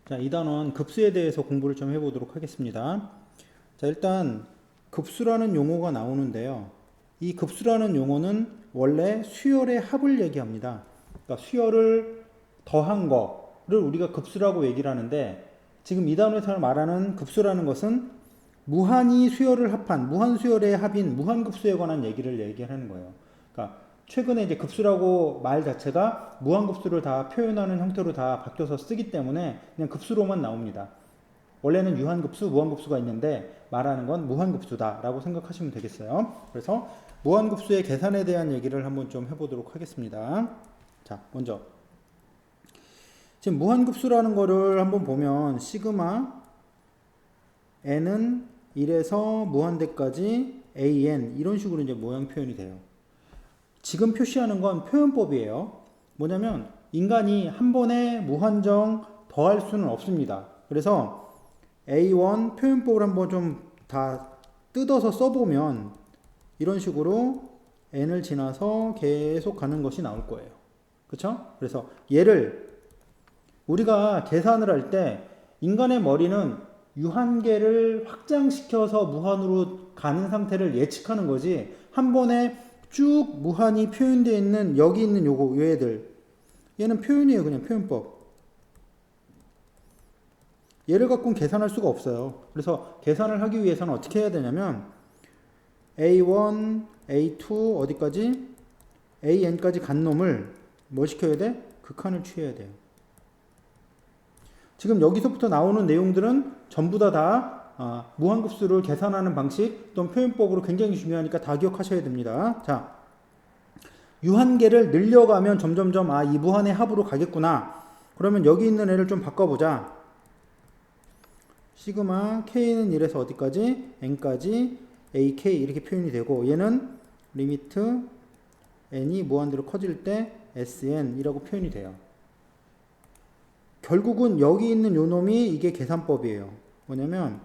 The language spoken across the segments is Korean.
자, 이 단원 급수에 대해서 공부를 좀 해보도록 하겠습니다. 자, 일단 급수라는 용어가 나오는데요. 이 급수라는 용어는 원래 수열의 합을 얘기합니다. 그러니까 수열을 더한 거를 우리가 급수라고 얘기를 하는데, 지금 이 단원에서 말하는 급수라는 것은 무한히 수열을 합한, 무한 수열의 합인 무한급수에 관한 얘기를 얘기하는 거예요. 그러니까 최근에 이제 급수라고 말 자체가 무한급수를 다 표현하는 형태로 다 바뀌어서 쓰기 때문에 그냥 급수로만 나옵니다. 원래는 유한급수, 무한급수가 있는데 말하는 건 무한급수다라고 생각하시면 되겠어요. 그래서 무한급수의 계산에 대한 얘기를 한번 좀 해보도록 하겠습니다. 자, 먼저 지금 무한급수라는 거를 한번 보면 시그마 n은 1에서 무한대까지 an 이런 식으로 이제 모양 표현이 돼요. 지금 표시하는 건 표현법이에요. 뭐냐면 인간이 한 번에 무한정 더할 수는 없습니다. 그래서 A1 표현법을 한번 좀 다 뜯어서 써보면 이런 식으로 n을 지나서 계속 가는 것이 나올 거예요. 그렇죠? 그래서 얘를 우리가 계산을 할 때 인간의 머리는 유한계를 확장시켜서 무한으로 가는 상태를 예측하는 거지, 한 번에 쭉 무한히 표현되어 있는 여기 있는 요거 얘들, 얘는 표현이에요. 그냥 표현법. 얘를 갖고는 계산할 수가 없어요. 그래서 계산을 하기 위해서는 어떻게 해야 되냐면 A1, A2 어디까지? AN까지 간 놈을 뭐 시켜야 돼? 극한을 취해야 돼요. 지금 여기서부터 나오는 내용들은 전부 다 무한급수를 계산하는 방식 또는 표현법으로 굉장히 중요하니까 다 기억하셔야 됩니다. 자, 유한계를 늘려가면 점점점 이 무한의 합으로 가겠구나. 그러면 여기 있는 애를 좀 바꿔보자. 시그마 k는 1에서 어디까지? n까지 ak 이렇게 표현이 되고, 얘는 리미트 n이 무한대로 커질 때 sn이라고 표현이 돼요. 결국은 여기 있는 요 놈이 이게 계산법이에요. 뭐냐면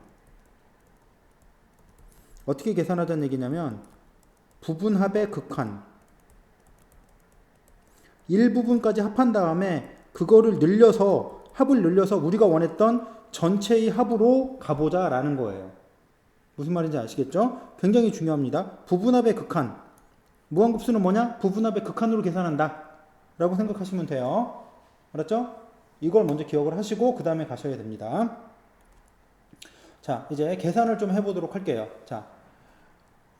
어떻게 계산하자는 얘기냐면 부분합의 극한, 일부분까지 합한 다음에 그거를 늘려서, 합을 늘려서 우리가 원했던 전체의 합으로 가보자 라는 거예요. 무슨 말인지 아시겠죠? 굉장히 중요합니다. 부분합의 극한, 무한급수는 뭐냐? 부분합의 극한으로 계산한다 라고 생각하시면 돼요. 알았죠? 이걸 먼저 기억을 하시고 그 다음에 가셔야 됩니다. 자, 이제 계산을 좀 해보도록 할게요. 자,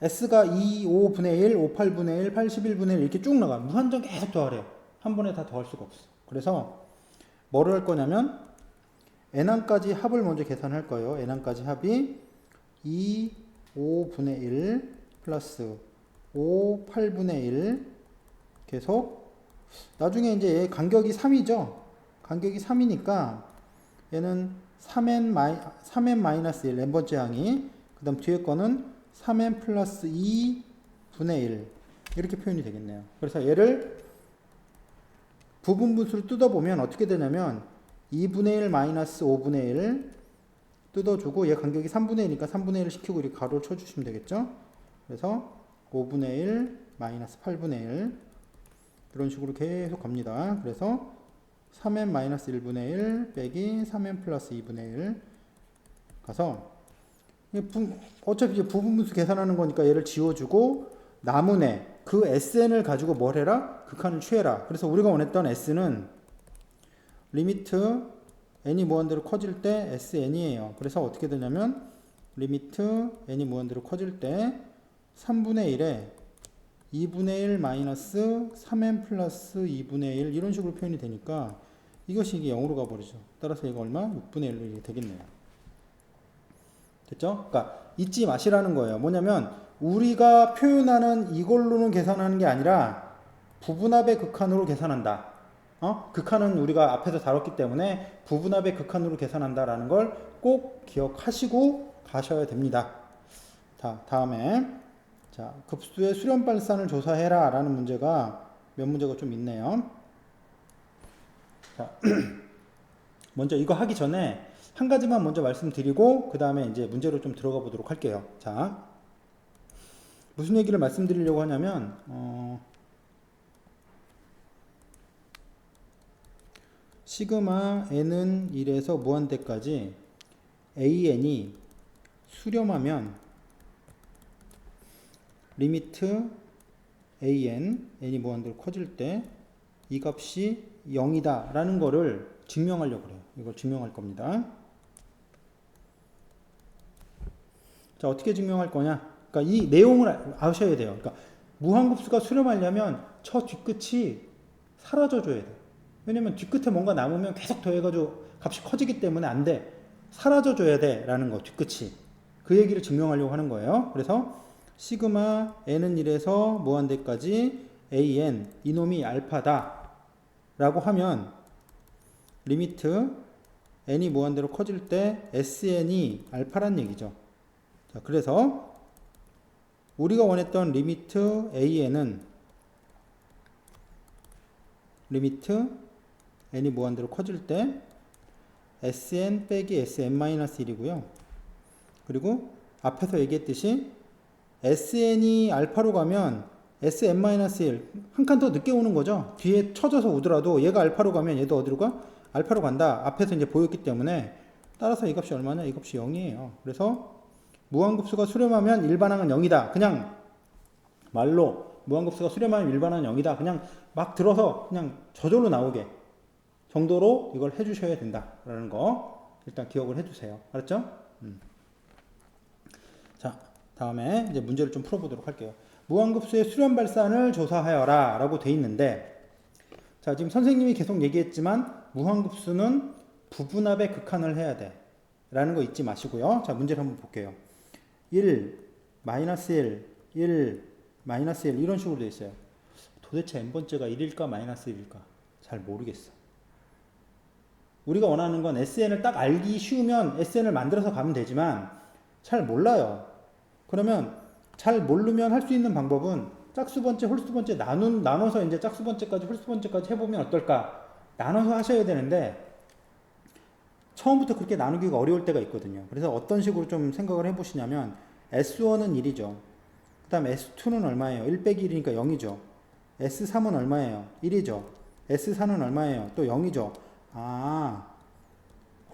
S가 2, 5분의 1, 5, 8분의 1, 81분의 1 이렇게 쭉 나가. 무한정 계속 더하래요. 한 번에 다 더할 수가 없어. 그래서 뭐를 할 거냐면 n항까지 합을 먼저 계산할 거예요. n항까지 합이 2, 5분의 1 플러스 5, 8분의 1 계속, 나중에 이제 간격이 3이죠. 간격이 3이니까 얘는 3n 마이너스 1, n번째 항이, 그 다음 뒤에 거는 3n 플러스 2분의 1 이렇게 표현이 되겠네요. 그래서 얘를 부분분수로 뜯어보면 어떻게 되냐면 2분의 1 마이너스 5분의 1 뜯어주고, 얘 간격이 3분의 1이니까 3분의 1을 시키고 이렇게 가로를 쳐주시면 되겠죠. 그래서 5분의 1 마이너스 8분의 1 이런 식으로 계속 갑니다. 그래서 3n 마이너스 1분의 1 빼기 3n 플러스 2분의 1 가서, 어차피 이제 부분분수 계산하는 거니까 얘를 지워주고 남은 애, 그 sn을 가지고 뭘 해라? 극한을 취해라. 그래서 우리가 원했던 s는 리미트 n이 무한대로 커질 때 sn이에요. 그래서 어떻게 되냐면 리미트 n이 무한대로 커질 때 3분의 1에 2분의 1 마이너스 3n 플러스 2분의 1 이런 식으로 표현이 되니까 이것이 이게 0으로 가버리죠. 따라서 이거 얼마? 6분의 1로 이게 되겠네요. 됐죠? 그러니까 잊지 마시라는 거예요. 뭐냐면 우리가 표현하는 이걸로는 계산하는 게 아니라 부분합의 극한으로 계산한다. 극한은 우리가 앞에서 다뤘기 때문에 부분합의 극한으로 계산한다라는 걸 꼭 기억하시고 가셔야 됩니다. 다음에 자, 급수의 수렴 발산을 조사해라 라는 문제가 몇 문제가 좀 있네요. 자, 먼저 이거 하기 전에 한 가지만 먼저 말씀드리고 그 다음에 이제 문제로 좀 들어가 보도록 할게요. 자, 무슨 얘기를 말씀드리려고 하냐면 시그마 n은 1에서 무한대까지 an이 수렴하면 리미트 n이 무한대로 커질 때 이 값이 0이다 라는 거를 증명하려고 그래요. 이걸 증명할 겁니다. 자, 어떻게 증명할 거냐? 그러니까 이 내용을 아셔야 돼요. 그러니까 무한급수가 수렴하려면 저 뒷끝이 사라져 줘야 돼요. 왜냐면 뒷끝에 뭔가 남으면 계속 더해가지고 값이 커지기 때문에 안 돼. 사라져 줘야 돼 라는 거, 뒷끝이. 그 얘기를 증명하려고 하는 거예요. 그래서 시그마 n은 1에서 무한대까지 an, 이놈이 알파다 라고 하면 리미트 n이 무한대로 커질 때 sn이 알파란 얘기죠. 자, 그래서 우리가 원했던 리미트 an은 리미트 n이 무한대로 커질 때 sn 빼기 sn-1이고요. 그리고 앞에서 얘기했듯이 sn이 알파로 가면 sn-1 한 칸 더 늦게 오는 거죠. 뒤에 쳐져서 오더라도 얘가 알파로 가면 얘도 어디로 가? 알파로 간다. 앞에서 이제 보였기 때문에 따라서 이 값이 얼마냐? 이 값이 0이에요. 그래서 무한급수가 수렴하면 일반항은 0이다. 그냥 말로 무한급수가 수렴하면 일반항은 0이다. 그냥 막 들어서 그냥 저절로 나오게 정도로 이걸 해주셔야 된다라는 거 일단 기억을 해주세요. 알았죠? 자, 다음에 이제 문제를 좀 풀어보도록 할게요. 무한급수의 수렴 발산을 조사하여라 라고 돼 있는데, 자, 지금 선생님이 계속 얘기했지만 무한급수는 부분합의 극한을 해야 돼 라는 거 잊지 마시고요. 자, 문제를 한번 볼게요. 1, 마이너스 1, 1, 마이너스 1 이런 식으로 돼 있어요. 도대체 n번째가 1일까 마이너스 1일까 잘 모르겠어. 우리가 원하는 건 SN을 딱 알기 쉬우면 SN을 만들어서 가면 되지만 잘 몰라요. 그러면 잘 모르면 할 수 있는 방법은 짝수번째, 홀수번째 나눠서 이제 짝수번째까지, 홀수번째까지 해보면 어떨까? 나눠서 하셔야 되는데 처음부터 그렇게 나누기가 어려울 때가 있거든요. 그래서 어떤 식으로 좀 생각을 해보시냐면 S1은 1이죠. 그 다음 S2는 얼마예요? 1 빼기 1이니까 0이죠. S3은 얼마예요? 1이죠. S4는 얼마예요? 또 0이죠. 아,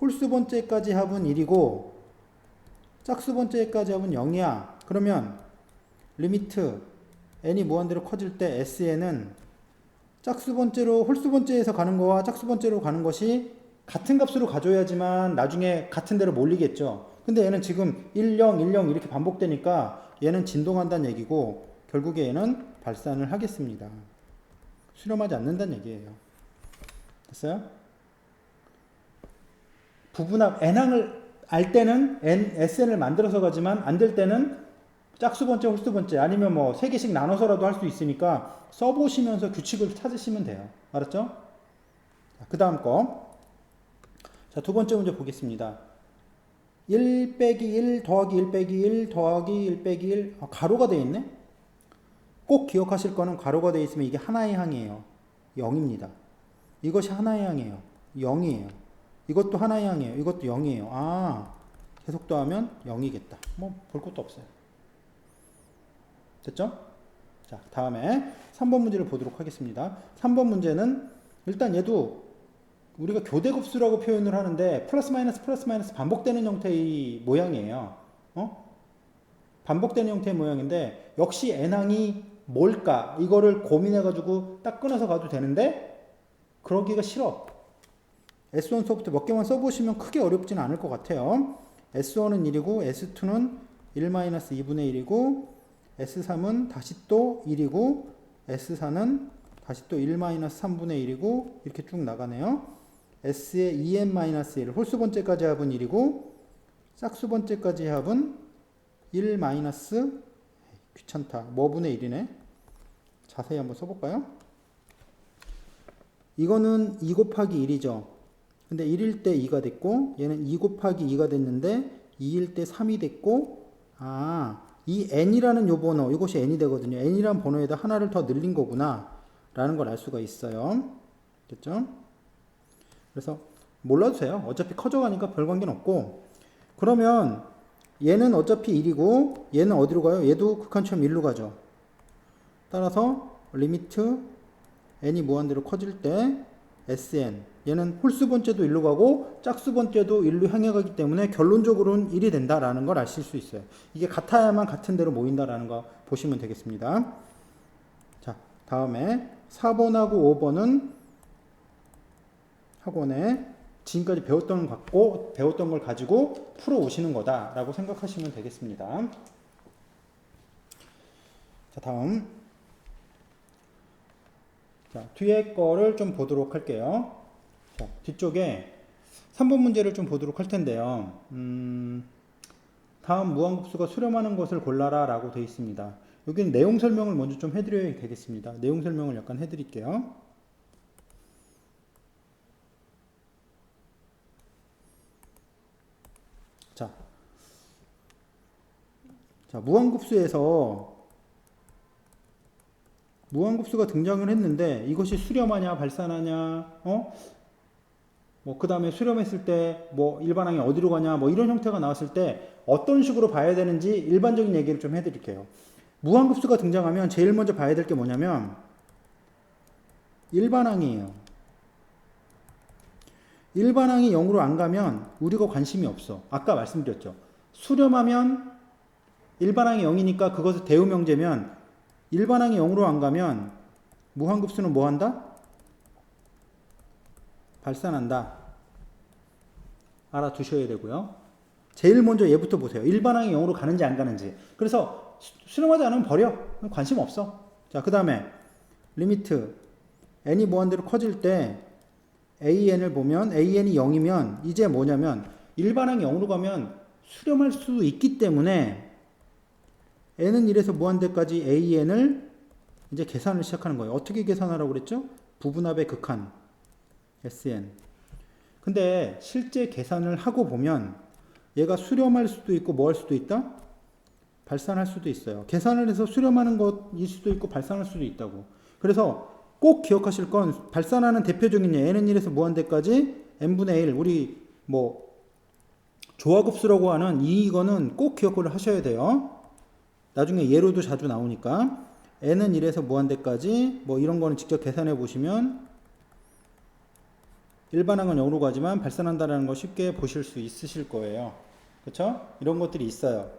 홀수번째까지 합은 1이고 짝수번째까지 합은 0이야. 그러면 리미트 n이 무한대로 커질 때 sn은 짝수번째로 홀수번째에서 가는 거와 짝수번째로 가는 것이 같은 값으로 가져야지만 나중에 같은 데로 몰리겠죠. 근데 얘는 지금 1, 0, 1, 0 이렇게 반복되니까 얘는 진동한다는 얘기고 결국에 얘는 발산을 하겠습니다. 수렴하지 않는다는 얘기예요. 됐어요? 부분합 n항을 알 때는 sn을 만들어서 가지만 안 될 때는 짝수번째, 홀수번째 아니면 뭐 3개씩 나눠서라도 할 수 있으니까 써보시면서 규칙을 찾으시면 돼요. 알았죠? 그 다음 거. 자, 두 번째 문제 보겠습니다. 1 빼기 1 더하기 1 빼기 1 더하기 1 빼기 1 가로가 되어 있네? 꼭 기억하실 거는 가로가 되어 있으면 이게 하나의 항이에요. 0입니다. 이것이 하나의 항이에요. 0이에요. 이것도 하나의 항이에요. 이것도 0이에요. 아, 계속 더하면 0이겠다. 뭐 볼 것도 없어요. 됐죠? 자, 다음에 3번 문제를 보도록 하겠습니다. 3번 문제는 일단 얘도 우리가 교대급수라고 표현을 하는데 플러스 마이너스 반복되는 형태의 모양이에요. 반복되는 형태의 모양인데 역시 n항이 뭘까? 이거를 고민해가지고 딱 끊어서 가도 되는데 그러기가 싫어. S1 소프트 몇 개만 써보시면 크게 어렵지는 않을 것 같아요. S1은 1이고 S2는 1-2분의 1이고 S3은 다시 또 1이고 S4는 다시 또 1-3분의 1이고 이렇게 쭉 나가네요. S의 2n-1 홀수번째까지 합은 1이고 짝수번째까지 합은 1 마이너스 귀찮다. 뭐분의 1이네. 자세히 한번 써볼까요? 이거는 2 곱하기 1이죠. 근데 1일 때 2가 됐고 얘는 2 곱하기 2가 됐는데 2일 때 3이 됐고 이 n이라는 요 번호, 이것이 n이 되거든요. n이라는 번호에다 하나를 더 늘린 거구나 라는 걸 알 수가 있어요. 됐죠? 그래서 몰라도 돼요. 어차피 커져가니까 별 관계는 없고. 그러면 얘는 어차피 1이고 얘는 어디로 가요? 얘도 극한처럼 1로 가죠. 따라서 리미트 n이 무한대로 커질 때 Sn. 얘는 홀수 번째도 1로 가고 짝수 번째도 1로 향해 가기 때문에 결론적으로는 1이 된다라는 걸 아실 수 있어요. 이게 같아야만 같은 대로 모인다라는 거 보시면 되겠습니다. 자, 다음에 4번하고 5번은 학원에 지금까지 배웠던 걸 가지고 풀어 오시는 거다라고 생각하시면 되겠습니다. 자, 다음. 자, 뒤에 거를 좀 보도록 할게요. 자, 뒤쪽에 3번 문제를 좀 보도록 할 텐데요. 다음 무한급수가 수렴하는 것을 골라라 라고 되어 있습니다. 여기는 내용 설명을 먼저 좀 해드려야 되겠습니다. 내용 설명을 약간 해드릴게요. 자, 무한급수가 등장을 했는데 이것이 수렴하냐 발산하냐 뭐 그 다음에 수렴했을 때 뭐 일반항이 어디로 가냐 뭐 이런 형태가 나왔을 때 어떤 식으로 봐야 되는지 일반적인 얘기를 좀 해드릴게요. 무한급수가 등장하면 제일 먼저 봐야 될 게 뭐냐면 일반항이에요. 일반항이 0으로 안 가면 우리가 관심이 없어. 아까 말씀드렸죠. 수렴하면 일반항이 0이니까 그것을 대우명제면 일반항이 0으로 안 가면 무한급수는 뭐 한다? 발산한다. 알아두셔야 되고요. 제일 먼저 얘부터 보세요. 일반항이 0으로 가는지 안 가는지. 그래서 수렴하지 않으면 버려. 관심 없어. 자, 그 다음에 리미트 n이 무한대로 커질 때 an을 보면 an이 0이면 이제 뭐냐면 일반항이 0으로 가면 수렴할 수 있기 때문에 n은 1에서 무한대까지 an을 이제 계산을 시작하는 거예요. 어떻게 계산하라고 그랬죠? 부분합의 극한 Sn. 근데 실제 계산을 하고 보면 얘가 수렴할 수도 있고 뭐 할 수도 있다? 발산할 수도 있어요. 계산을 해서 수렴하는 것일 수도 있고 발산할 수도 있다고. 그래서 꼭 기억하실 건 발산하는 대표적인 예 n은 1에서 무한대까지 n분의 1 우리 뭐 조화급수라고 하는 이거는 꼭 기억을 하셔야 돼요. 나중에 예로도 자주 나오니까 n은 1에서 무한대까지 뭐 이런 거는 직접 계산해 보시면 일반항은 0으로 가지만 발산한다는 거 쉽게 보실 수 있으실 거예요. 그렇죠? 이런 것들이 있어요.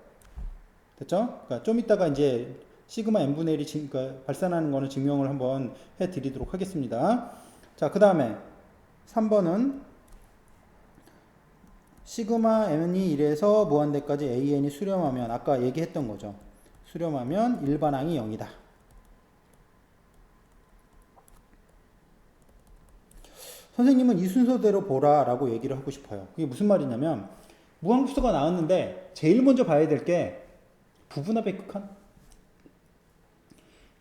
됐죠? 그러니까 좀 이따가 이제 시그마 n분의 1이 그러니까 발산하는 거는 증명을 한번 해 드리도록 하겠습니다. 자, 그 다음에 3번은 시그마 n이 1에서 무한대까지 an이 수렴하면 아까 얘기했던 거죠. 수렴하면 일반항이 0이다. 선생님은 이 순서대로 보라 라고 얘기를 하고 싶어요. 그게 무슨 말이냐면 무한급수가 나왔는데 제일 먼저 봐야 될 게 부분합의 극한.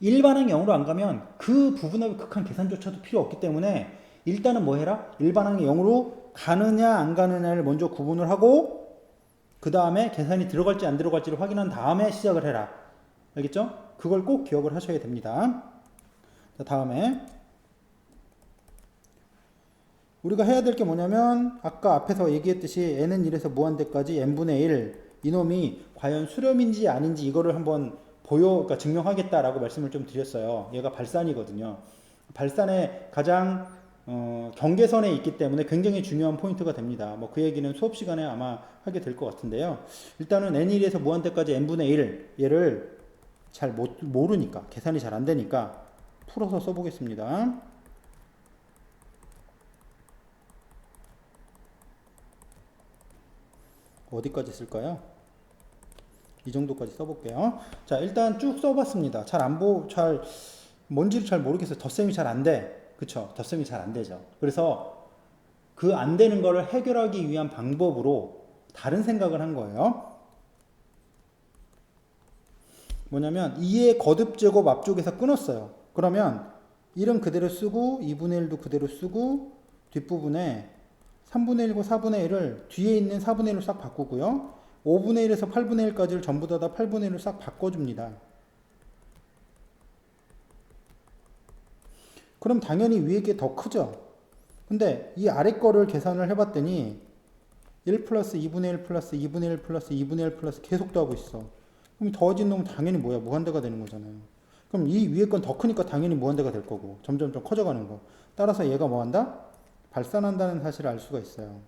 일반항이 0으로 안 가면 그 부분합의 극한 계산조차도 필요 없기 때문에 일단은 뭐 해라? 일반항이 0으로 가느냐 안 가느냐를 먼저 구분을 하고 그 다음에 계산이 들어갈지 안 들어갈지를 확인한 다음에 시작을 해라. 알겠죠? 그걸 꼭 기억을 하셔야 됩니다. 자, 다음에 우리가 해야 될 게 뭐냐면 아까 앞에서 얘기했듯이 n은 1에서 무한대까지 n분의 1 이놈이 과연 수렴인지 아닌지 이거를 한번 그러니까 증명하겠다라고 말씀을 좀 드렸어요. 얘가 발산이거든요. 발산의 가장 경계선에 있기 때문에 굉장히 중요한 포인트가 됩니다. 뭐 그 얘기는 수업 시간에 아마 하게 될 것 같은데요. 일단은 n1에서 무한대까지 n분의 1 얘를 잘 모르니까 계산이 잘 안 되니까 풀어서 써보겠습니다. 어디까지 쓸까요? 이 정도까지 써볼게요. 자, 일단 쭉 써봤습니다. 뭔지를 잘 모르겠어요. 덧셈이 잘 안 돼. 그쵸? 덧셈이 잘 안 되죠. 그래서 그 안 되는 거를 해결하기 위한 방법으로 다른 생각을 한 거예요. 뭐냐면 2의 거듭제곱 앞쪽에서 끊었어요. 그러면 1은 그대로 쓰고 2분의 1도 그대로 쓰고 뒷부분에 3분의 1과 4분의 1을 뒤에 있는 4분의 1로 싹 바꾸고요. 5분의 1에서 8분의 1까지를 전부 다 8분의 1로 싹 바꿔줍니다. 그럼 당연히 위에 게 더 크죠. 근데 이 아래 거를 계산을 해봤더니 1 플러스 2분의 1 플러스 2분의 1 플러스 2분의 1 플러스 계속 더하고 있어. 그럼 더해진 놈은 당연히 뭐야? 무한대가 되는 거잖아요. 그럼 이 위에 건 더 크니까 당연히 무한대가 될 거고 점점 좀 커져가는 거. 따라서 얘가 뭐 한다? 발산한다는 사실을 알 수가 있어요.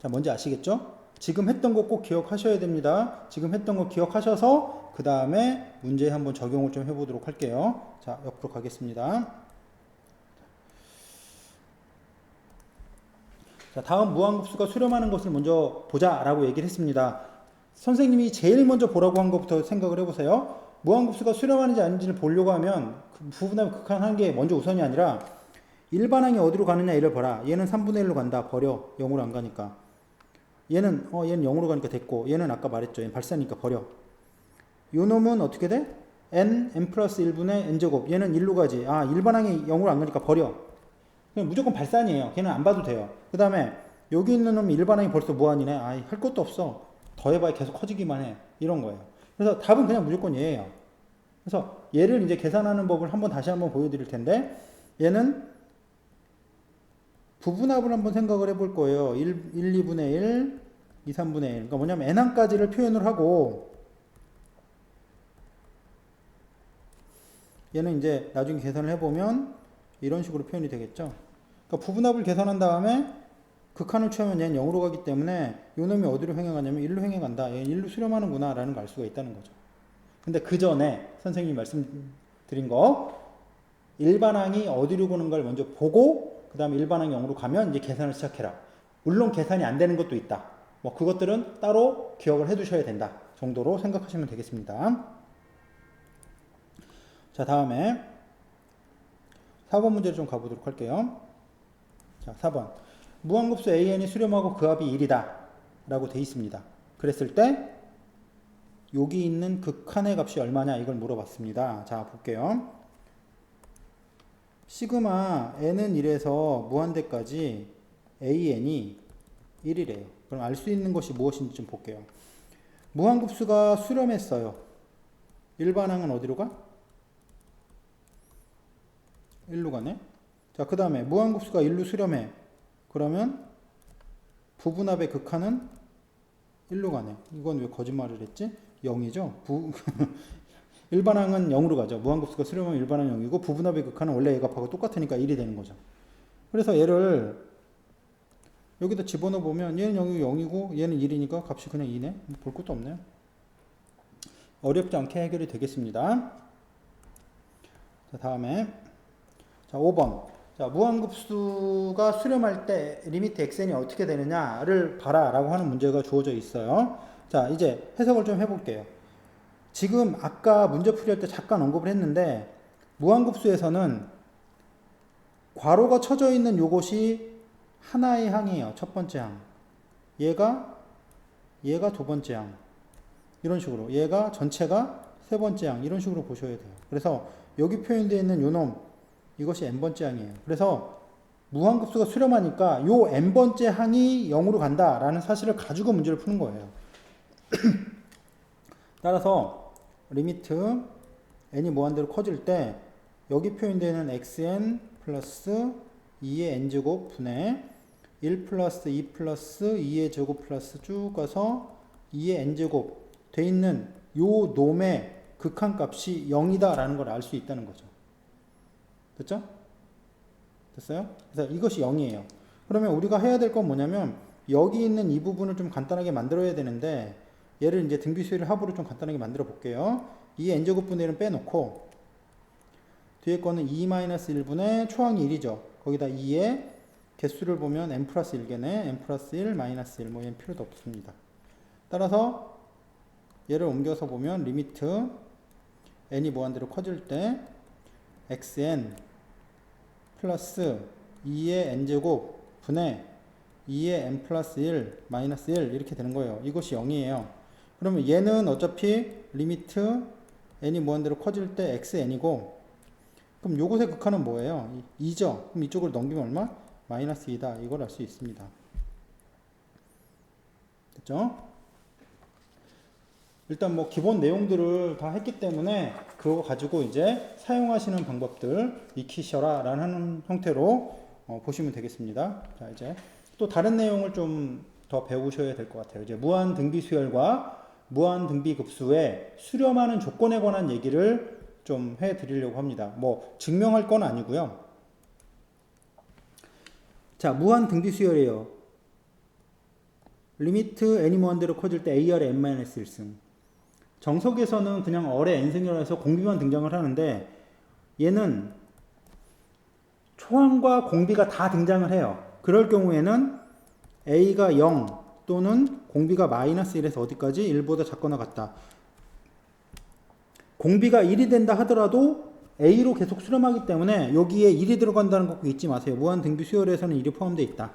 자, 뭔지 아시겠죠? 지금 했던 거 꼭 기억하셔야 됩니다. 지금 했던 거 기억하셔서 그 다음에 문제에 한번 적용을 좀 해보도록 할게요. 자, 옆으로 가겠습니다. 자, 다음 무한급수가 수렴하는 것을 먼저 보자라고 얘기를 했습니다. 선생님이 제일 먼저 보라고 한 것부터 생각을 해보세요. 무한급수가 수렴하는지 아닌지를 보려고 하면 그 부분의 극한한 게 먼저 우선이 아니라 일반항이 어디로 가느냐 얘를 봐라. 얘는 3분의 1로 간다. 버려. 0으로 안 가니까. 얘는 0으로 가니까 됐고 얘는 아까 말했죠. 얘는 발산이니까 버려. 요 놈은 어떻게 돼? n 플러스 1분의 n제곱. 얘는 1로 가지. 아, 일반항이 0으로 안 가니까 버려. 그냥 무조건 발산이에요. 걔는 안 봐도 돼요. 그 다음에 여기 있는 놈이 일반항이 벌써 무한이네. 아, 할 것도 없어. 더해봐야 계속 커지기만 해. 이런 거예요. 그래서 답은 그냥 무조건 얘예요. 그래서 얘를 이제 계산하는 법을 다시 한번 보여드릴 텐데 얘는 부분합을 한번 생각을 해볼 거예요. 1, 2분의 1, 2, 3분의 1. 그러니까 뭐냐면 n항까지를 표현을 하고 얘는 이제 나중에 계산을 해보면 이런 식으로 표현이 되겠죠. 그러니까 부분합을 계산한 다음에 극한을 취하면 얘는 0으로 가기 때문에 요 놈이 어디로 행해가냐면 1로 행해간다. 얘는 1로 수렴하는구나 라는 걸 알 수가 있다는 거죠. 근데 그 전에 선생님이 말씀드린 거 일반항이 어디로 가는 걸 먼저 보고 그 다음에 일반항이 0으로 가면 이제 계산을 시작해라. 물론 계산이 안 되는 것도 있다. 뭐 그것들은 따로 기억을 해 두셔야 된다 정도로 생각하시면 되겠습니다. 자, 다음에 4번 문제를 좀 가보도록 할게요. 자, 4번. 무한급수 an이 수렴하고 그 합이 1이다 라고 돼 있습니다. 그랬을 때 여기 있는 극한의 값이 얼마냐 이걸 물어봤습니다. 자, 볼게요. 시그마 n은 1에서 무한대까지 an이 1이래요. 그럼 알 수 있는 것이 무엇인지 좀 볼게요. 무한급수가 수렴했어요. 일반항은 어디로 가? 1로 가네. 자, 그 다음에 무한급수가 1로 수렴해. 그러면 부분합의 극한은 1로 가네. 이건 왜 거짓말을 했지? 0이죠? 일반항은 0으로 가죠. 무한급수가 수렴하면 일반항은 0이고 부분합의 극한은 원래 얘 값하고 똑같으니까 1이 되는 거죠. 그래서 얘를 여기다 집어넣어 보면 얘는 0이고 얘는 1이니까 값이 그냥 2네. 볼 것도 없네요. 어렵지 않게 해결이 되겠습니다. 자, 다음에 자, 5번. 자, 무한급수가 수렴할 때 리미트 xn이 어떻게 되느냐를 봐라 라고 하는 문제가 주어져 있어요. 자, 이제 해석을 좀 해볼게요. 지금 아까 문제 풀이할 때 잠깐 언급을 했는데 무한급수에서는 괄호가 쳐져 있는 요것이 하나의 항이에요. 첫 번째 항. 얘가 두 번째 항. 이런 식으로. 얘가 전체가 세 번째 항. 이런 식으로 보셔야 돼요. 그래서 여기 표현되어 있는 요 놈, 이것이 n번째 항이에요. 그래서 무한급수가 수렴하니까 요 n번째 항이 0으로 간다라는 사실을 가지고 문제를 푸는 거예요. 따라서 리미트 n이 무한대로 커질 때 여기 표현되는 xn 플러스 2의 n제곱 분의 1 플러스 2 플러스 2의 제곱 플러스 쭉 가서 2의 n제곱 돼 있는 요 놈의 극한값이 0이다 라는 걸 알 수 있다는 거죠. 됐죠? 됐어요? 그래서 이것이 0이에요. 그러면 우리가 해야 될 건 뭐냐면 여기 있는 이 부분을 좀 간단하게 만들어야 되는데 얘를 이제 등비수열 합으로 좀 간단하게 만들어 볼게요. 2의 n제곱 분의 1은 빼놓고 뒤에 거는 2-1분의 초항이 1이죠. 거기다 2의 개수를 보면 n 플러스 1개네. n 플러스 1, 마이너스 1. 뭐 얘는 필요도 없습니다. 따라서 얘를 옮겨서 보면 리미트 n이 무한대로 커질 때 xn 플러스 2의 n제곱 분의 2의 n 플러스 1 마이너스 1 이렇게 되는 거예요. 이것이 0이에요. 그러면 얘는 어차피 리미트 n이 무한대로 커질 때 xn이고 그럼 요것의 극한은 뭐예요? 2죠. 그럼 이쪽으로 넘기면 얼마? 마이너스 2다. 이걸 알 수 있습니다. 됐죠? 일단 뭐 기본 내용들을 다 했기 때문에 그거 가지고 이제 사용하시는 방법들 익히셔라 라는 형태로 보시면 되겠습니다. 자, 이제 또 다른 내용을 좀 더 배우셔야 될 것 같아요. 이제 무한 등비 수열과 무한 등비급수의 수렴하는 조건에 관한 얘기를 좀 해드리려고 합니다. 뭐 증명할 건 아니고요. 자, 무한 등비 수열이에요. 리미트 n이 무한대로 커질 때 AR의 n-1승. 정석에서는 그냥 얼의 n승이라 해서 공비만 등장을 하는데 얘는 초항과 공비가 다 등장을 해요. 그럴 경우에는 a가 0 또는 공비가 마이너스 1에서 어디까지? 1보다 작거나 같다. 공비가 1이 된다 하더라도 a로 계속 수렴하기 때문에 여기에 1이 들어간다는 거 꼭 잊지 마세요. 무한 등비 수열에서는 1이 포함되어 있다.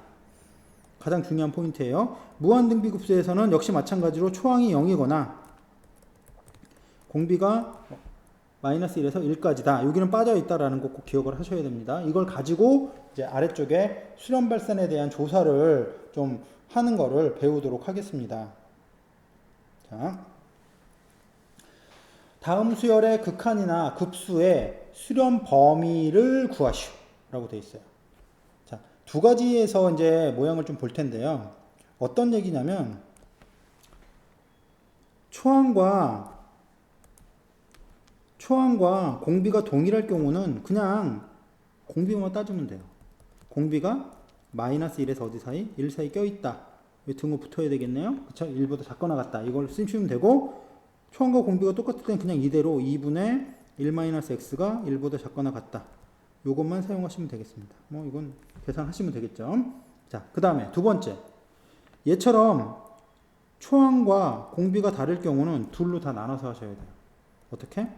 가장 중요한 포인트예요. 무한 등비 급수에서는 역시 마찬가지로 초항이 0이거나 공비가 마이너스 1에서 1까지다. 여기는 빠져 있다라는 거 꼭 기억을 하셔야 됩니다. 이걸 가지고 이제 아래쪽에 수렴 발산에 대한 조사를 좀 하는 거를 배우도록 하겠습니다. 자, 다음 수열의 극한이나 급수의 수렴 범위를 구하시오 라고 되어 있어요. 자, 두 가지에서 이제 모양을 좀 볼 텐데요. 어떤 얘기냐면 초항과 공비가 동일할 경우는 그냥 공비만 따지면 돼요. 공비가 마이너스 1에서 어디 사이? 1 사이 껴있다. 등호 붙어야 되겠네요. 그쵸? 1보다 작거나 같다. 이걸 쓰시면 되고 초항과 공비가 똑같을 땐 그냥 이대로 2분의 1-x가 1보다 작거나 같다. 요것만 사용하시면 되겠습니다. 뭐 이건 계산하시면 되겠죠. 자, 그 다음에 두 번째. 얘처럼 초항과 공비가 다를 경우는 둘로 다 나눠서 하셔야 돼요. 어떻게?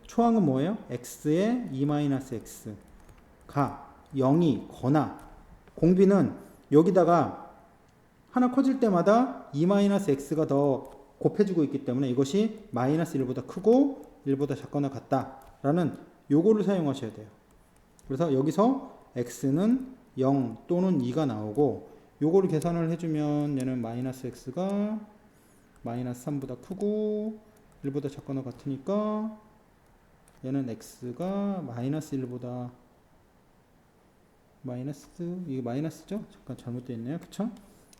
초항은 뭐예요? x의 2-x가 0이 거나 공비는 여기다가 하나 커질 때마다 2-x가 더 곱해주고 있기 때문에 이것이 마이너스 1보다 크고 1보다 작거나 같다라는 요거를 사용하셔야 돼요. 그래서 여기서 x는 0 또는 2가 나오고 요거를 계산을 해주면 얘는 마이너스 x가 마이너스 3보다 크고 1보다 작거나 같으니까 얘는 x가 마이너스 1보다 이게 마이너스죠? 잠깐 잘못되어 있네요. 그쵸?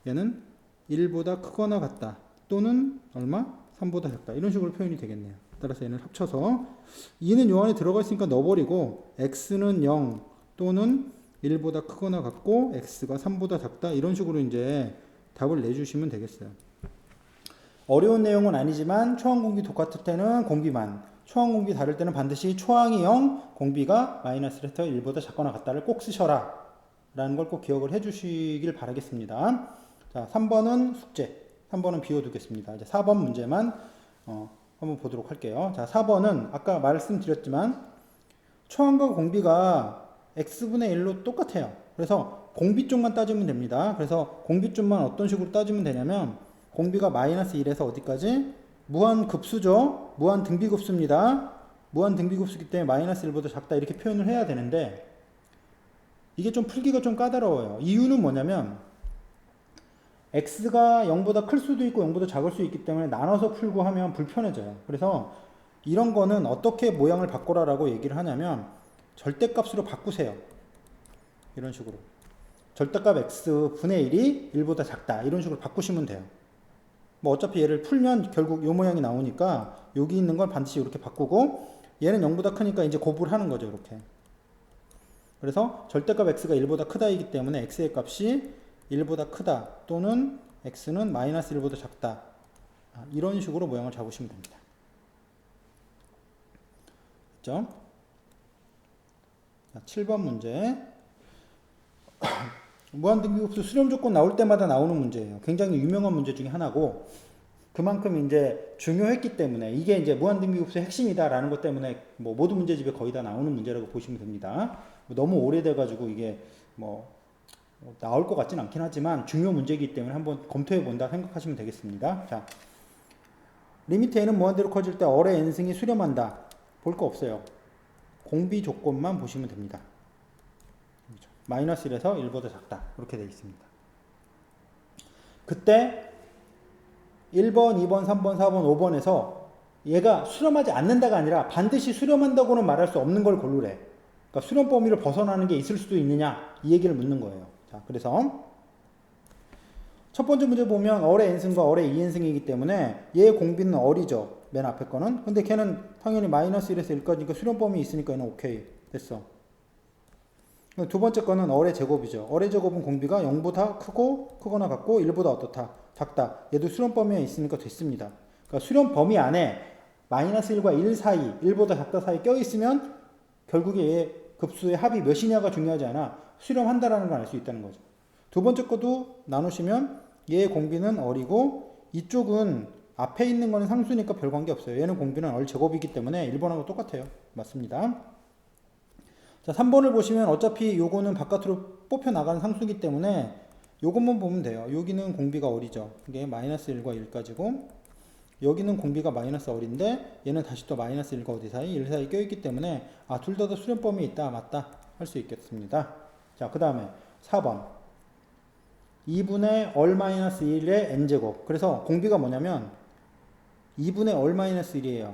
얘는 1보다 크거나 같다. 또는 얼마? 3보다 작다. 이런 식으로 표현이 되겠네요. 따라서 얘는 합쳐서 2는 요 안에 들어가 있으니까 넣어버리고 x는 0 또는 1보다 크거나 같고 x가 3보다 작다. 이런 식으로 이제 답을 내주시면 되겠어요. 어려운 내용은 아니지만 초항 공비 똑같을 때는 공비만, 초항 공비 다를 때는 반드시 초항이 0, 공비가 마이너스 1보다 작거나 같다를 꼭 쓰셔라 라는 걸 꼭 기억을 해 주시길 바라겠습니다. 자, 3번은 숙제, 3번은 비워두겠습니다. 이제 4번 문제만 한번 보도록 할게요. 자, 4번은 아까 말씀드렸지만 초항과 공비가 x분의 1로 똑같아요. 그래서 공비 쪽만 따지면 됩니다. 그래서 공비 쪽만 어떤 식으로 따지면 되냐면 공비가 마이너스 1에서 어디까지? 무한 급수죠. 무한 등비급수입니다. 무한 등비급수이기 때문에 마이너스 1보다 작다 이렇게 표현을 해야 되는데 이게 좀 풀기가 좀 까다로워요. 이유는 뭐냐면 x가 0보다 클 수도 있고 0보다 작을 수 있기 때문에 나눠서 풀고 하면 불편해져요. 그래서 이런 거는 어떻게 모양을 바꿔라라고 얘기를 하냐면 절대값으로 바꾸세요. 이런 식으로. 절대값 x분의 1이 1보다 작다. 이런 식으로 바꾸시면 돼요. 뭐 어차피 얘를 풀면 결국 요 모양이 나오니까 여기 있는 걸 반드시 이렇게 바꾸고 얘는 0보다 크니까 이제 곱을 하는 거죠. 이렇게. 그래서 절대값 x가 1보다 크다이기 때문에 x의 값이 1보다 크다 또는 x는 마이너스 1보다 작다. 이런 식으로 모양을 잡으시면 됩니다. 됐죠? 7번 문제. 무한등비급수 수렴 조건 나올 때마다 나오는 문제예요. 굉장히 유명한 문제 중에 하나고 그만큼 이제 중요했기 때문에 이게 이제 무한등비급수의 핵심이다라는 것 때문에 뭐 모든 문제집에 거의 다 나오는 문제라고 보시면 됩니다. 너무 오래돼가지고 이게 뭐 나올 것 같진 않긴 하지만 중요 문제이기 때문에 한번 검토해 본다 생각하시면 되겠습니다. 자, 리미트 n은 무한대로 커질 때 얼의 n승이 수렴한다. 볼 거 없어요. 공비 조건만 보시면 됩니다. 마이너스 1에서 1보다 작다. 이렇게 되어 있습니다. 그때 1번, 2번, 3번, 4번, 5번에서 얘가 수렴하지 않는다가 아니라 반드시 수렴한다고는 말할 수 없는 걸 고르래. 그러니까 수렴 범위를 벗어나는 게 있을 수도 있느냐 이 얘기를 묻는 거예요. 자, 그래서 첫 번째 문제 보면 어의 n승과 어의 2n승이기 때문에 얘의 공비는 어리죠. 맨 앞에 거는. 근데 걔는 당연히 마이너스 1에서 1까지니까 수렴 범위 있으니까 얘는 오케이. 됐어. 두 번째 거는 어의 제곱이죠. 어의 제곱은 공비가 0보다 크고 크거나 같고 1보다 어떻다? 작다. 얘도 수렴 범위에 있으니까 됐습니다. 그러니까 수렴 범위 안에 마이너스 1과 1 사이, 1보다 작다 사이 껴있으면 결국에 얘 급수의 합이 몇이냐가 중요하지 않아. 수렴한다라는 걸 알 수 있다는 거죠. 두 번째 것도 나누시면 얘의 공비는 어리고 이쪽은 앞에 있는 거는 상수니까 별 관계 없어요. 얘는 공비는 얼 제곱이기 때문에 1번하고 똑같아요. 맞습니다. 자, 3번을 보시면 어차피 요거는 바깥으로 뽑혀 나가는 상수이기 때문에 요것만 보면 돼요. 여기는 공비가 어리죠. 이게 마이너스 1과 1까지고 여기는 공비가 마이너스 어린데 얘는 다시 또 마이너스 1과 어디 사이? 1 사이 껴있기 때문에 둘 다 수렴 범위 있다 맞다 할 수 있겠습니다. 자, 그 다음에 4번 2분의 얼 마이너스 1의 n제곱. 그래서 공비가 뭐냐면 2분의 얼 마이너스 1이에요.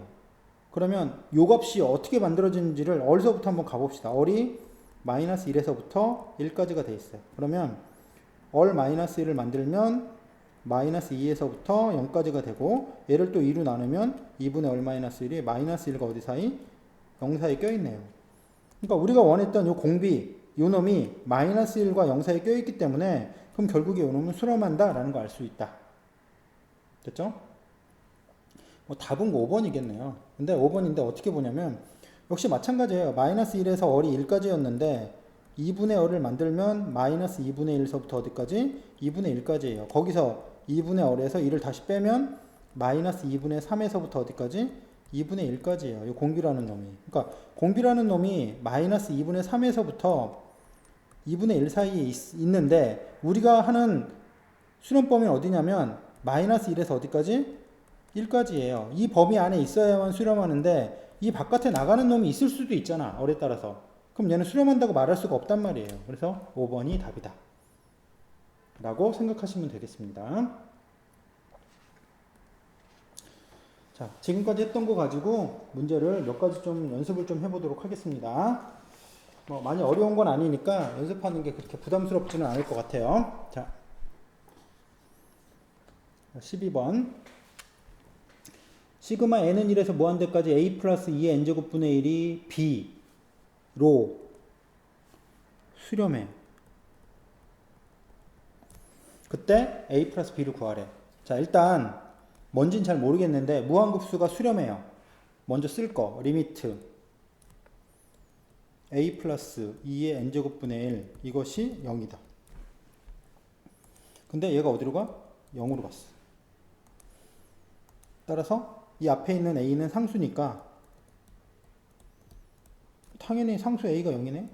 그러면 요 값이 어떻게 만들어지는지를 얼서부터 한번 가봅시다. 얼이 마이너스 1에서부터 1까지가 돼 있어요. 그러면 얼 마이너스 1을 만들면 마이너스 2에서부터 0까지가 되고 얘를 또 2로 나누면 2분의 얼 마이너스 1이 마이너스 1과 어디 사이? 0 사이 껴있네요. 그러니까 우리가 원했던 요 공비 요 놈이 마이너스 1과 0 사이 껴있기 때문에 그럼 결국에 요 놈은 수렴한다 라는 거 알 수 있다. 됐죠? 답은 5번이겠네요. 근데 5번인데 어떻게 보냐면 역시 마찬가지예요. 마이너스 1에서 얼이 1까지였는데 2분의 얼을 만들면 마이너스 2분의 1에서부터 어디까지? 2분의 1까지예요. 거기서 2분의 얼에서 1을 다시 빼면 마이너스 2분의 3에서부터 어디까지? 2분의 1까지예요. 이 공비라는 놈이. 그러니까 공비라는 놈이 마이너스 2분의 3에서부터 2분의 1 사이에 있는데 우리가 하는 수렴 범위는 어디냐면 마이너스 1에서 어디까지? 1까지예요. 이 범위 안에 있어야만 수렴하는데 이 바깥에 나가는 놈이 있을 수도 있잖아. 얼에 따라서. 그럼 얘는 수렴한다고 말할 수가 없단 말이에요. 그래서 5번이 답이다. 라고 생각하시면 되겠습니다. 자, 지금까지 했던 거 가지고 문제를 몇 가지 좀 연습을 좀 해보도록 하겠습니다. 많이 어려운 건 아니니까 연습하는 게 그렇게 부담스럽지는 않을 것 같아요. 자, 12번. 시그마 n은 1에서 무한대까지 a 플러스 2의 n제곱분의 1이 b로 수렴해. 그때 a 플러스 b를 구하래. 자, 일단 뭔진 잘 모르겠는데 무한급수가 수렴해요. 먼저 쓸 거 리미트 a 플러스 2의 n제곱분의 1 이것이 0이다. 근데 얘가 어디로 가? 0으로 갔어. 따라서 이 앞에 있는 a는 상수니까 당연히 상수 a가 0이네.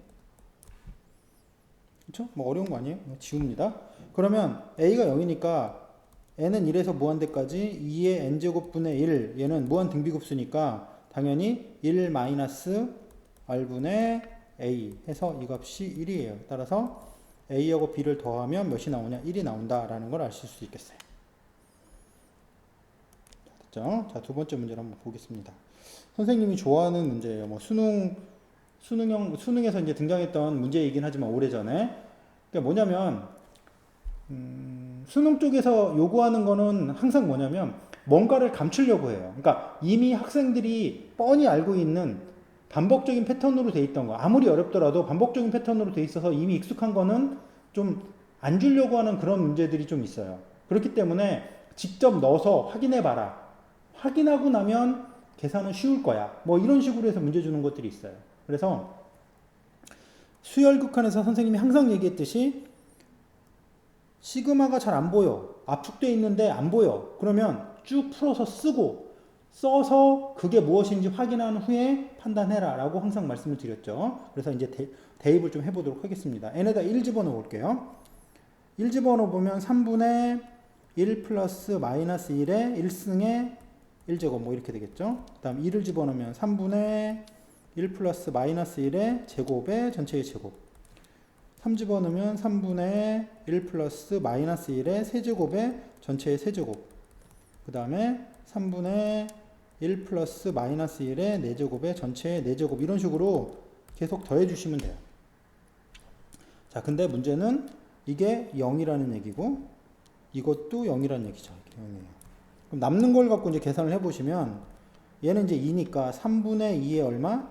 그쵸? 어려운 거 아니에요? 지웁니다. 그러면 a가 0이니까 n은 1에서 무한대까지 2의 n제곱분의 1 얘는 무한 등비급수니까 당연히 1 마이너스 r분의 a 해서 이 값이 1이에요. 따라서 a하고 b를 더하면 몇이 나오냐? 1이 나온다라는 걸 아실 수 있겠어요. 됐죠? 자, 두 번째 문제를 한번 보겠습니다. 선생님이 좋아하는 문제예요. 수능에서 이제 등장했던 문제이긴 하지만 오래전에. 그러니까 뭐냐면 수능 쪽에서 요구하는 거는 항상 뭐냐면 뭔가를 감추려고 해요. 그러니까 이미 학생들이 뻔히 알고 있는 반복적인 패턴으로 돼 있던 거, 아무리 어렵더라도 반복적인 패턴으로 돼 있어서 이미 익숙한 거는 좀 안 주려고 하는 그런 문제들이 좀 있어요. 그렇기 때문에 직접 넣어서 확인해 봐라. 확인하고 나면 계산은 쉬울 거야. 이런 식으로 해서 문제 주는 것들이 있어요. 그래서 수열극한에서 선생님이 항상 얘기했듯이 시그마가 잘 안 보여. 압축되어 있는데 안 보여. 그러면 쭉 풀어서 써서 그게 무엇인지 확인한 후에 판단해라 라고 항상 말씀을 드렸죠. 그래서 이제 대입을 좀 해보도록 하겠습니다. n에다 1 집어넣어 볼게요. 1 집어넣어 보면 3분의 1 플러스 마이너스 1의 1승의 1제곱 이렇게 되겠죠. 그 다음 2를 집어넣으면 3분의 1 플러스 마이너스 1의 제곱의 전체의 제곱. 3 집어넣으면 3분의 1 플러스 마이너스 1의 세제곱의 전체의 세제곱. 그 다음에 3분의 1 플러스 마이너스 1의 4제곱의 전체의 4제곱. 이런 식으로 계속 더해 주시면 돼요. 자, 근데 문제는 이게 0이라는 얘기고 이것도 0이란 얘기죠. 이렇게 0이에요. 그럼 남는 걸 갖고 이제 계산을 해보시면 얘는 이제 2니까 3분의 2의 얼마?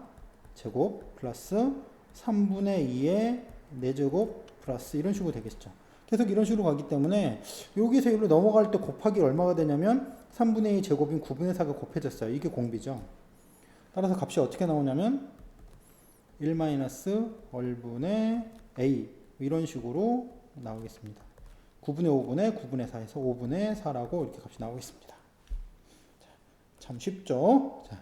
제곱 플러스 3분의 2의 4제곱 플러스 이런 식으로 되겠죠. 계속 이런 식으로 가기 때문에 여기서 여기로 넘어갈 때 곱하기 얼마가 되냐면 3분의 2 제곱인 9분의 4가 곱해졌어요. 이게 공비죠. 따라서 값이 어떻게 나오냐면 1-얼분의 a 이런 식으로 나오겠습니다. 9분의 5분의 9분의 4에서 5분의 4라고 이렇게 값이 나오겠습니다. 자, 참 쉽죠? 자,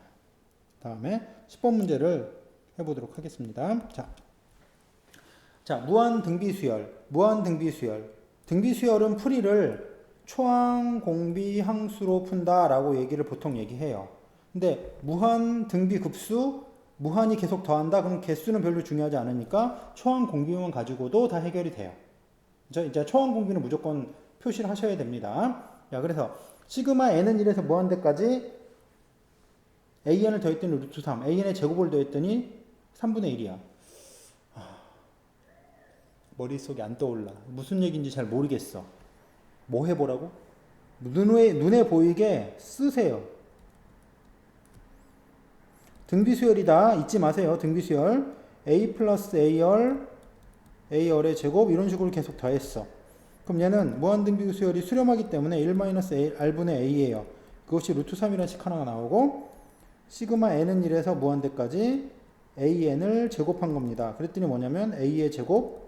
다음에 10번 문제를 해보도록 하겠습니다. 자, 무한 등비수열. 등비수열은 풀이를 초항, 공비, 항수로 푼다라고 얘기를 보통 얘기해요. 근데 무한 등비급수, 무한이 계속 더한다? 그럼 개수는 별로 중요하지 않으니까 초항, 공비만 가지고도 다 해결이 돼요. 이제 초항, 공비는 무조건 표시를 하셔야 됩니다. 자, 그래서 시그마 n은 1에서 무한대까지 an을 더했더니 루트 3, an의 제곱을 더했더니 3분의 1이야. 머릿속에 안 떠올라. 무슨 얘기인지 잘 모르겠어. 뭐 해보라고? 눈에 보이게 쓰세요. 등비수열이다. 잊지 마세요. 등비수열. a 플러스 a열의 제곱 이런 식으로 계속 더했어. 그럼 얘는 무한등비수열이 수렴하기 때문에 1-r분의 a예요. 그것이 루트 3이라는 식 하나가 나오고 시그마 n은 1에서 무한대까지 an을 제곱한 겁니다. 그랬더니 뭐냐면 a의 제곱,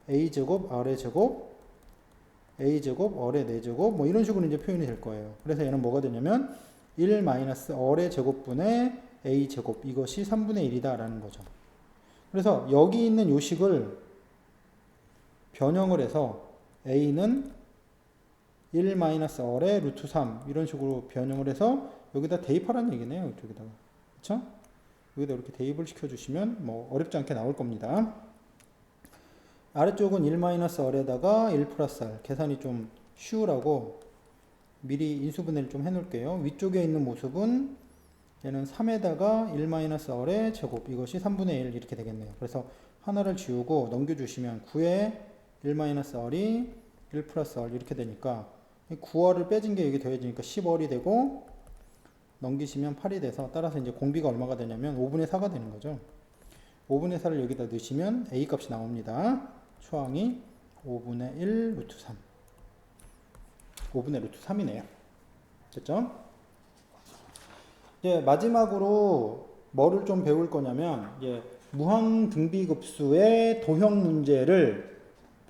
a제곱, r의 제곱, a제곱, r의 4제곱 뭐 이런 식으로 이제 표현이 될 거예요. 그래서 얘는 뭐가 되냐면 1-r의 제곱분의 a제곱 이것이 3분의 1이다 라는 거죠. 그래서 여기 있는 요식을 변형을 해서 a는 1-r의 루트 3 이런 식으로 변형을 해서 여기다 대입하라는 얘기네요. 이쪽에다가. 그쵸? 여기다 이렇게 대입을 시켜주시면 뭐 어렵지 않게 나올 겁니다. 아래쪽은 1-r에다가 1 플러스 r 계산이 좀 쉬우라고 미리 인수분해를 좀 해놓을게요. 위쪽에 있는 모습은 얘는 3에다가 1-r의 제곱 이것이 3분의 1 이렇게 되겠네요. 그래서 하나를 지우고 넘겨주시면 9에 1-r이 1 플러스 r 이렇게 되니까 9r을 빼진 게 여기 더해지니까 10r이 되고 넘기시면 8이 돼서 따라서 이제 공비가 얼마가 되냐면 5분의 4가 되는 거죠. 5분의 4를 여기다 넣으시면 a 값이 나옵니다. 초항이 5분의 1 루트 3 5분의 루트 3이네요. 됐죠? 이제 마지막으로 뭐를 좀 배울 거냐면 무한 등비급수의 도형 문제를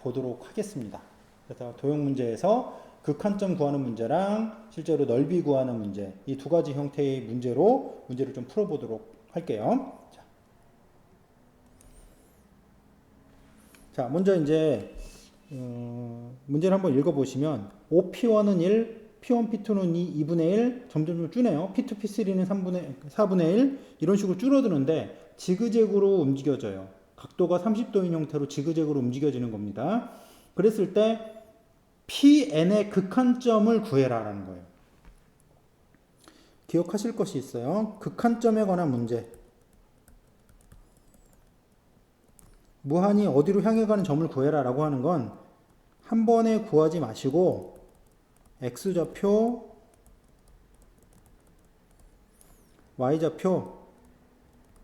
보도록 하겠습니다. 그래서 도형 문제에서 극한점 구하는 문제랑 실제로 넓이 구하는 문제 이 두 가지 형태의 문제를 좀 풀어보도록 할게요. 자, 먼저 이제 문제를 한번 읽어보시면 OP1은 1, P1, P2는 2, 2분의 1 점점 줄네요. P2, P3는 4분의 1 이런 식으로 줄어드는데 지그재그로 움직여져요. 각도가 30도인 형태로 지그재그로 움직여지는 겁니다. 그랬을 때 PN의 극한점을 구해라 라는 거예요. 기억하실 것이 있어요. 극한점에 관한 문제. 무한이 어디로 향해 가는 점을 구해라 라고 하는 건 한 번에 구하지 마시고 X좌표, Y좌표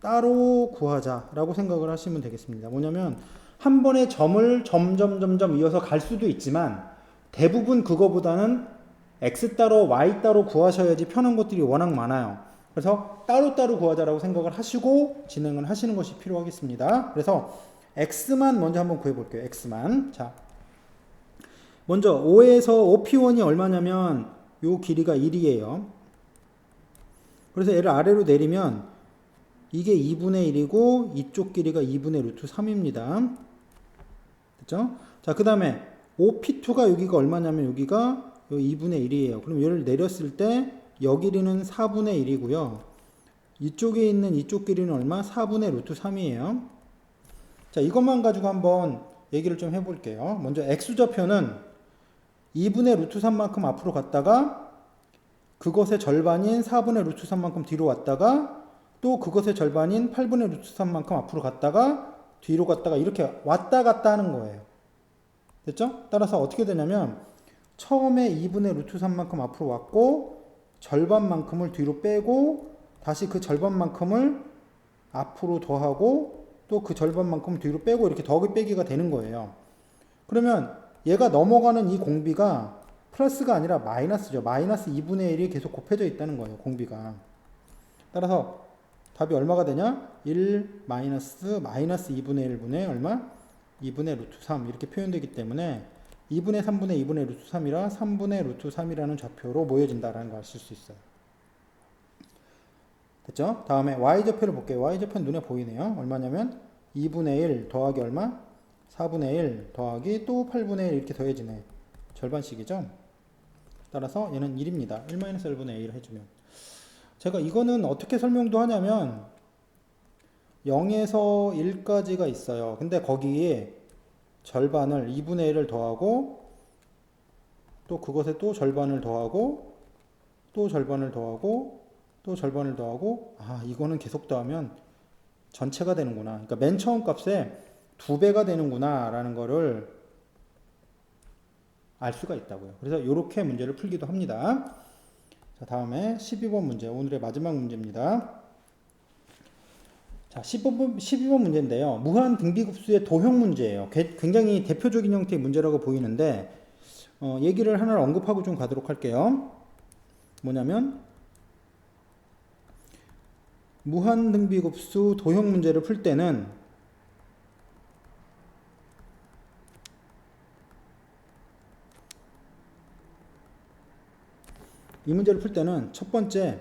따로 구하자 라고 생각을 하시면 되겠습니다. 뭐냐면 한 번에 점을 점점 이어서 갈 수도 있지만 대부분 그거보다는 X 따로 Y 따로 구하셔야지 편한 것들이 워낙 많아요. 그래서 따로따로 구하자라고 생각을 하시고 진행을 하시는 것이 필요하겠습니다. 그래서 X만 먼저 한번 구해볼게요. X만. 자, 먼저 5에서 OP1이 얼마냐면 요 길이가 1이에요. 그래서 얘를 아래로 내리면 이게 2분의 1이고 이쪽 길이가 2분의 루트 3입니다. 됐죠? 자, 그 다음에 OP2가 여기가 얼마냐면 여기가 2분의 1이에요. 그럼 얘를 내렸을 때 여기 길이는 4분의 1이고요. 이쪽에 있는 이쪽 길이는 얼마? 4분의 루트 3이에요. 자, 이것만 가지고 한번 얘기를 좀 해볼게요. 먼저 X좌표는 2분의 루트 3만큼 앞으로 갔다가 그것의 절반인 4분의 루트 3만큼 뒤로 왔다가 또 그것의 절반인 8분의 루트 3만큼 앞으로 갔다가 뒤로 갔다가 이렇게 왔다 갔다 하는 거예요. 됐죠? 따라서 어떻게 되냐면 처음에 2분의 루트 3만큼 앞으로 왔고 절반만큼을 뒤로 빼고 다시 그 절반만큼을 앞으로 더하고 또 그 절반만큼 뒤로 빼고 이렇게 더하기 빼기가 되는 거예요. 그러면 얘가 넘어가는 이 공비가 플러스가 아니라 마이너스죠. 마이너스 2분의 1이 계속 곱해져 있다는 거예요. 공비가. 따라서 답이 얼마가 되냐? 1 마이너스 2분의 1분의 얼마? 2분의 루트 3 이렇게 표현되기 때문에 2분의 3분의 2분의 루트 3이라 3분의 루트 3이라는 좌표로 모여진다라는 걸 아실 수 있어요. 됐죠? 다음에 y좌표를 볼게요. y좌표는 눈에 보이네요. 얼마냐면 2분의 1 더하기 얼마? 4분의 1 더하기 또 8분의 1 이렇게 더해지네. 절반씩이죠? 따라서 얘는 1입니다. 1-1분의 1 해주면. 제가 이거는 어떻게 설명도 하냐면 0에서 1까지가 있어요. 근데 거기에 절반을 2분의 1을 더하고 또 그것에 또 절반을 더하고 또 절반을 더하고 또 절반을 더하고 이거는 계속 더하면 전체가 되는구나. 그러니까 맨 처음 값에 2배가 되는구나 라는 거를 알 수가 있다고요. 그래서 이렇게 문제를 풀기도 합니다. 자, 다음에 12번 문제, 오늘의 마지막 문제입니다. 자, 12번 문제인데요. 무한 등비급수의 도형 문제예요. 굉장히 대표적인 형태의 문제라고 보이는데 얘기를 하나를 언급하고 좀 가도록 할게요. 뭐냐면 무한 등비급수 도형 문제를 풀 때는 이 문제를 풀 때는 첫 번째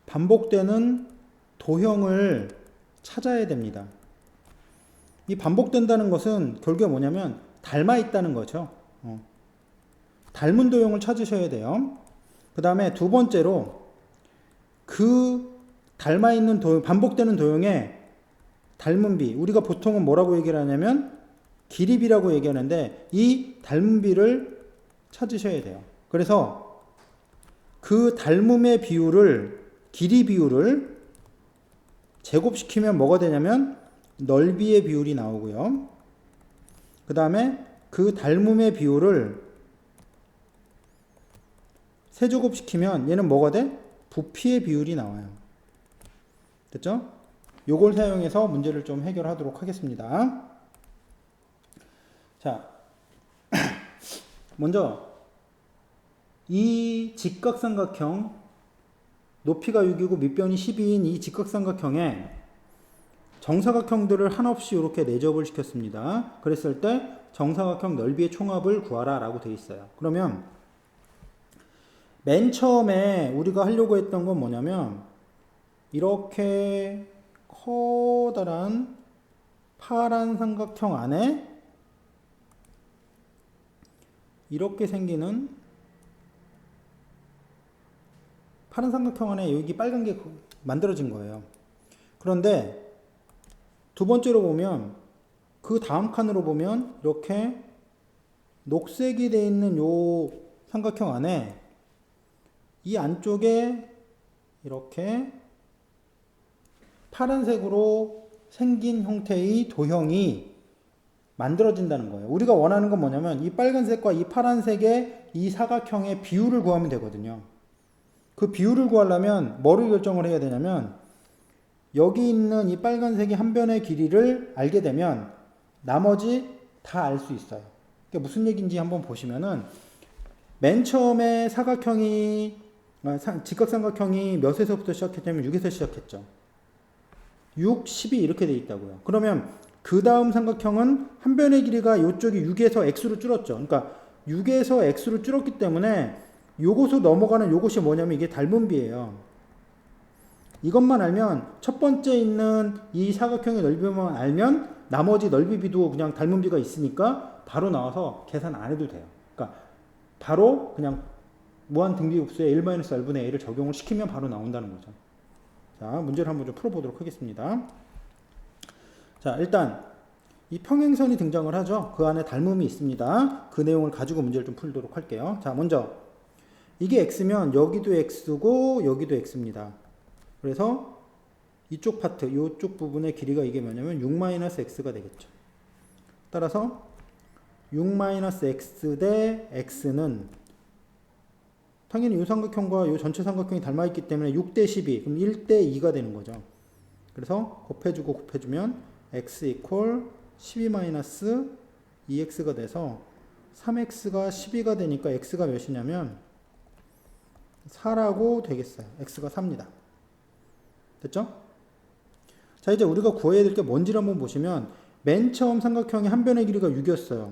반복되는 도형을 찾아야 됩니다. 이 반복된다는 것은 결국에 뭐냐면 닮아 있다는 거죠. 닮은 도형을 찾으셔야 돼요. 그 다음에 두 번째로 그 닮아 있는 도형, 반복되는 도형의 닮은 비, 우리가 보통은 뭐라고 얘기를 하냐면 길이비라고 얘기하는데 이 닮은 비를 찾으셔야 돼요. 그래서 그 닮음의 비율을, 길이 비율을 제곱시키면 뭐가 되냐면 넓이의 비율이 나오고요. 그 다음에 그 닮음의 비율을 세제곱시키면 얘는 뭐가 돼? 부피의 비율이 나와요. 됐죠? 요걸 사용해서 문제를 좀 해결하도록 하겠습니다. 자, 먼저 이 직각삼각형, 높이가 6이고 밑변이 12인 이 직각삼각형에 정사각형들을 한없이 이렇게 내접을 시켰습니다. 그랬을 때 정사각형 넓이의 총합을 구하라 라고 되어 있어요. 그러면 맨 처음에 우리가 하려고 했던 건 뭐냐면 이렇게 커다란 파란 삼각형 안에 이렇게 생기는 파란 삼각형 안에 여기 빨간 게 만들어진 거예요. 그런데 두 번째로 보면 그 다음 칸으로 보면 이렇게 녹색이 되어 있는 요 삼각형 안에 이 안쪽에 이렇게 파란색으로 생긴 형태의 도형이 만들어진다는 거예요. 우리가 원하는 건 뭐냐면 이 빨간색과 이 파란색의 이 사각형의 비율을 구하면 되거든요. 그 비율을 구하려면 뭐를 결정을 해야 되냐면 여기 있는 이 빨간색이 한 변의 길이를 알게 되면 나머지 다 알 수 있어요. 그러니까 무슨 얘기인지 한번 보시면은 맨 처음에 직각삼각형이 몇에서부터 시작했냐면 6에서 시작했죠. 6, 12 이렇게 돼 있다고요. 그러면 그 다음 삼각형은 한 변의 길이가 이쪽이 6에서 x로 줄었죠. 그러니까 6에서 x로 줄었기 때문에 요것으로 넘어가는 요것이 뭐냐면 이게 닮은비예요. 이것만 알면 첫 번째 있는 이 사각형의 넓이만 알면 나머지 넓이비도 그냥 닮은비가 있으니까 바로 나와서 계산 안 해도 돼요. 그러니까 바로 그냥 무한 등비급수의 1-r분의 a를 적용을 시키면 바로 나온다는 거죠. 자, 문제를 한번 좀 풀어보도록 하겠습니다. 자, 일단 이 평행선이 등장을 하죠. 그 안에 닮음이 있습니다. 그 내용을 가지고 문제를 좀 풀도록 할게요. 자, 먼저 이게 x면 여기도 x고 여기도 x입니다. 그래서 이쪽 파트, 이쪽 부분의 길이가 이게 뭐냐면 6-x가 되겠죠. 따라서 6-x 대 x는 당연히 이 삼각형과 이 전체 삼각형이 닮아있기 때문에 6대 12, 그럼 1대 2가 되는 거죠. 그래서 곱해주고 곱해주면 x 이퀄 12-2x가 돼서 3x가 12가 되니까 x가 몇이냐면 4라고 되겠어요. x가 4입니다. 됐죠? 자, 이제 우리가 구해야 될 게 뭔지를 한번 보시면 맨 처음 삼각형의 한 변의 길이가 6이었어요.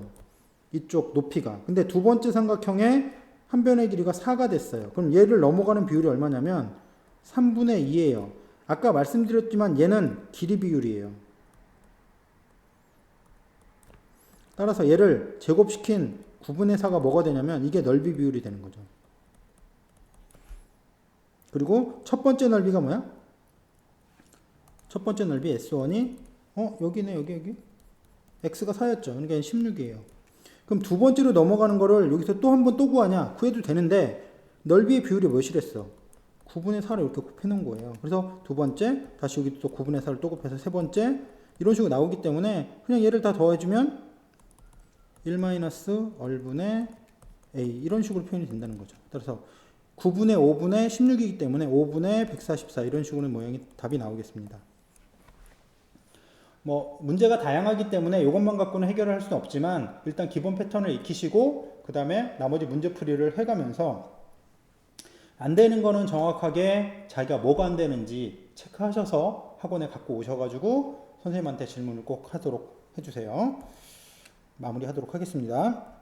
이쪽 높이가. 근데 두 번째 삼각형의 한 변의 길이가 4가 됐어요. 그럼 얘를 넘어가는 비율이 얼마냐면 3분의 2예요. 아까 말씀드렸지만 얘는 길이 비율이에요. 따라서 얘를 제곱시킨 9분의 4가 뭐가 되냐면 이게 넓이 비율이 되는 거죠. 그리고 첫 번째 넓이가 뭐야? 첫 번째 넓이 S1이 여기네 여기 x가 4였죠. 그러니까 16이에요. 그럼 두 번째로 넘어가는 거를 여기서 또 한 번 또 구하냐? 구해도 되는데 넓이의 비율이 몇이랬어? 9분의 4를 이렇게 곱해 놓은 거예요. 그래서 두 번째 다시 여기 또 9분의 4를 또 곱해서 세 번째 이런 식으로 나오기 때문에 그냥 얘를 다 더해주면 1-얼분의 a 이런 식으로 표현이 된다는 거죠. 따라서 9분의 5분의 16이기 때문에 5분의 144 이런 식으로 모양이 답이 나오겠습니다. 뭐 문제가 다양하기 때문에 이것만 갖고는 해결을 할 수는 없지만 일단 기본 패턴을 익히시고 그 다음에 나머지 문제풀이를 해가면서 안 되는 거는 정확하게 자기가 뭐가 안 되는지 체크하셔서 학원에 갖고 오셔가지고 선생님한테 질문을 꼭 하도록 해주세요. 마무리하도록 하겠습니다.